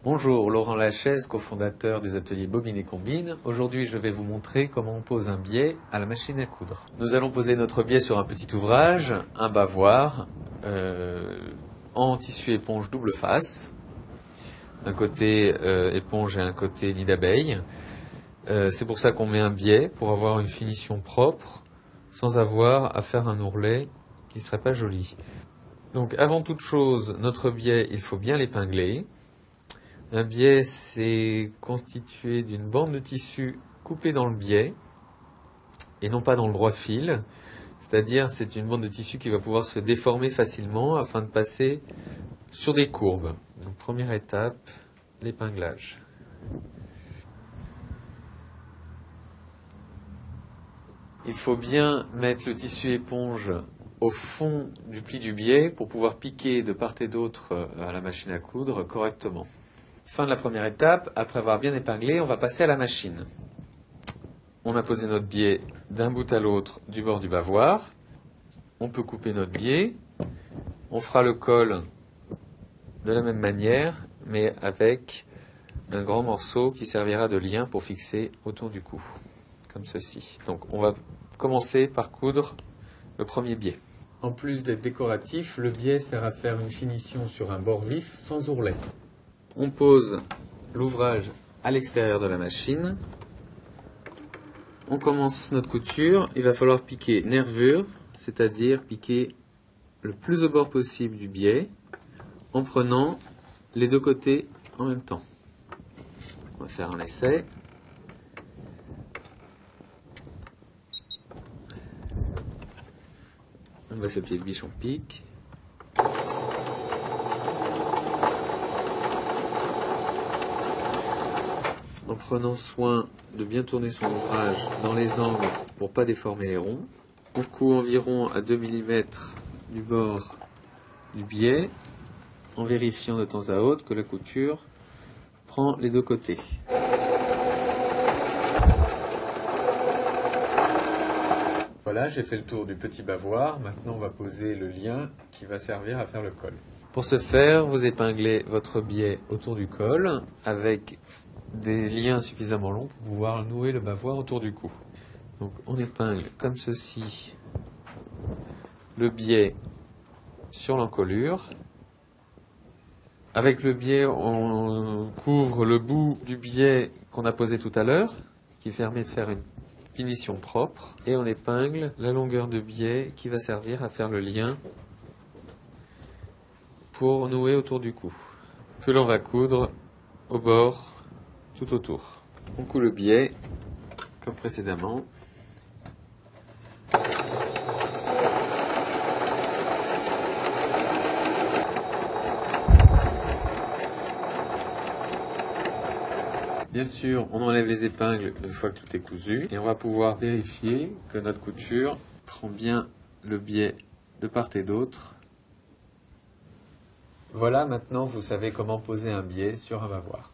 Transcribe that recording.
Bonjour, Laurent Lachaise, cofondateur des ateliers Bobine et Combine. Aujourd'hui, je vais vous montrer comment on pose un biais à la machine à coudre. Nous allons poser notre biais sur un petit ouvrage, un bavoir, en tissu éponge double face. Un côté éponge et un côté nid d'abeille. C'est pour ça qu'on met un biais, pour avoir une finition propre, sans avoir à faire un ourlet qui ne serait pas joli. Donc avant toute chose, notre biais, il faut bien l'épingler. Un biais, c'est constitué d'une bande de tissu coupée dans le biais et non pas dans le droit fil. C'est-à-dire, c'est une bande de tissu qui va pouvoir se déformer facilement afin de passer sur des courbes. Donc, première étape, l'épinglage. Il faut bien mettre le tissu éponge au fond du pli du biais pour pouvoir piquer de part et d'autre à la machine à coudre correctement. Fin de la première étape, après avoir bien épinglé, on va passer à la machine. On a posé notre biais d'un bout à l'autre du bord du bavoir. On peut couper notre biais. On fera le col de la même manière, mais avec un grand morceau qui servira de lien pour fixer autour du cou, comme ceci. Donc on va commencer par coudre le premier biais. En plus d'être décoratif, le biais sert à faire une finition sur un bord vif sans ourlet. On pose l'ouvrage à l'extérieur de la machine. On commence notre couture. Il va falloir piquer nervure, c'est-à-dire piquer le plus au bord possible du biais en prenant les deux côtés en même temps. On va faire un essai. On va ce pied de biche, on pique. En prenant soin de bien tourner son ouvrage dans les angles pour ne pas déformer les ronds. On coud environ à 2 mm du bord du biais, en vérifiant de temps à autre que la couture prend les deux côtés. Voilà, j'ai fait le tour du petit bavoir. Maintenant, on va poser le lien qui va servir à faire le col. Pour ce faire, vous épinglez votre biais autour du col avec des liens suffisamment longs pour pouvoir nouer le bavoir autour du cou. Donc on épingle comme ceci le biais sur l'encolure. Avec le biais, on couvre le bout du biais qu'on a posé tout à l'heure, qui permet de faire une finition propre. Et on épingle la longueur de biais qui va servir à faire le lien pour nouer autour du cou, que l'on va coudre au bord tout autour. On coud le biais comme précédemment. Bien sûr, on enlève les épingles une fois que tout est cousu et on va pouvoir vérifier que notre couture prend bien le biais de part et d'autre. Voilà, maintenant vous savez comment poser un biais sur un bavoir.